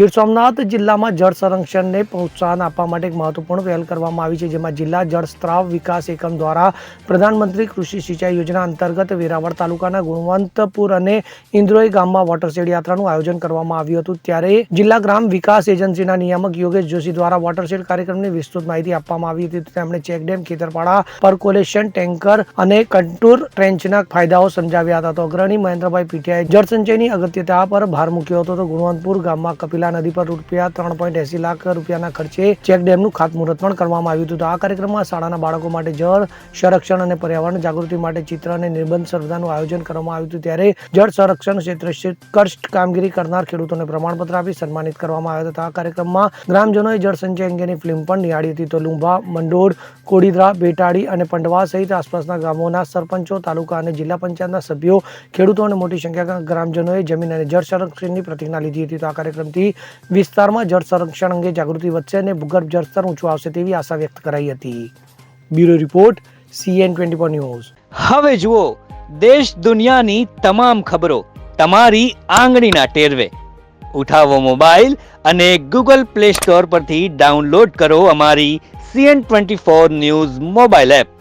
ગીર સોમનાથ જિલ્લામાં જળ સંરક્ષણને પ્રોત્સાહન આપવા માટે એક મહત્વપૂર્ણ પહેલ કરવામાં આવી છે, જેમાં જિલ્લા જળ સ્ત્રાવ વિકાસ એકમ દ્વારા પ્રધાનમંત્રી કૃષિ સિંચાઈ યોજના અંતર્ગત વેરાવળ તાલુકાના ગુણવંતપુર અને ઇન્દ્રોઈ ગામમાં વોટરશેડ યાત્રાનું આયોજન કરવામાં આવ્યું હતું। ત્યારે જિલ્લા ગ્રામ વિકાસ એજન્સીના નિયામક યોગેશ જોશી દ્વારા વોટરશેડ કાર્યક્રમની વિસ્તૃત માહિતી આપવામાં આવી હતી। તેમણે ચેકડેમ, ખેતરપાડા, પર્કોલેશન ટેન્કર અને કંટુર ટ્રેન્ચના ફાયદાઓ સમજાવ્યા હતા। તો અગ્રણી મહેન્દ્રભાઈ પીઠિયાએ જળસંચયની અગત્યતા પર ભાર મૂક્યો હતો। તો ગુણવંતપુર ગામમાં કપિલા નદી પર ₹3.80 લાખ રૂપિયાના ખર્ચે ચેકડેમનું ખાતમુહૂર્ત પણ કરવામાં આવ્યું હતું। તો આ કાર્યક્રમમાં શાળાના બાળકો માટે જળ સંરક્ષણ અને પર્યાવરણ જાગૃતિ માટે ચિત્ર અને નિબંધ સ્પર્ધાનું આયોજન કરવામાં આવ્યું હતું। ત્યારે જળ સંરક્ષણ ક્ષેત્રે ઉત્કૃષ્ટ કામગીરી કરનાર ખેડૂતોને પ્રમાણપત્ર આપી સન્માનિત કરવામાં આવ્યા હતા। આ કાર્યક્રમમાં ગ્રામજનોએ જળ સંચય અંગેની ફિલ્મ પણ નિહાળી હતી। તો લુંભા, મંડોળ, કોડીદરા, બેટાડી અને પંડવા સહિત આસપાસના ગામોના સરપંચો, તાલુકા અને જિલ્લા પંચાયતના સભ્યો, ખેડૂતો અને મોટી સંખ્યામાં ગ્રામજનોએ જમીન અને જળ સંરક્ષણની પ્રતિજ્ઞા લીધી હતી। તો આ કાર્યક્રમથી વિસ્તારમાં જળ સંરક્ષણ અંગે જાગૃતિ વધશે અને ભૂગર્ભ જળસ્તર ઊંચું આવશે તેવી આશા વ્યક્ત કરાઈ હતી। Bureau report, CN24 news. હવે જુઓ દેશ દુનિયાની તમામ ખબરો તમારી આંગળીના ટેરવે। ઉઠાવો મોબાઈલ અને Google Play Store પરથી ડાઉનલોડ કરો અમારી CN24 ન્યૂઝ મોબાઈલ એપ।